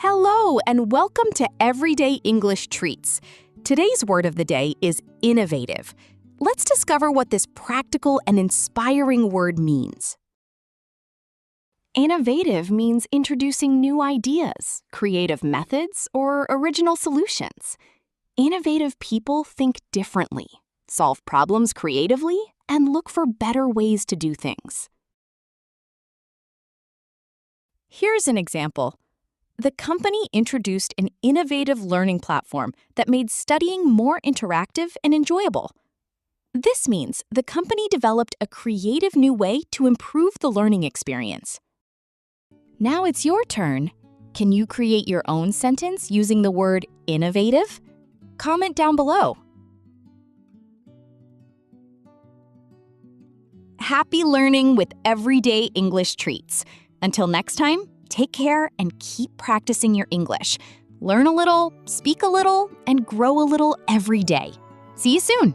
Hello, and welcome to Everyday English Treats. Today's word of the day is innovative. Let's discover what this practical and inspiring word means. Innovative means introducing new ideas, creative methods, or original solutions. Innovative people think differently, solve problems creatively, and look for better ways to do things. Here's an example. The company introduced an innovative learning platform that made studying more interactive and enjoyable. This means the company developed a creative new way to improve the learning experience. Now it's your turn. Can you create your own sentence using the word innovative? Comment down below. Happy learning with Everyday English Treats. Until next time, take care and keep practicing your English. Learn a little, speak a little, and grow a little every day. See you soon.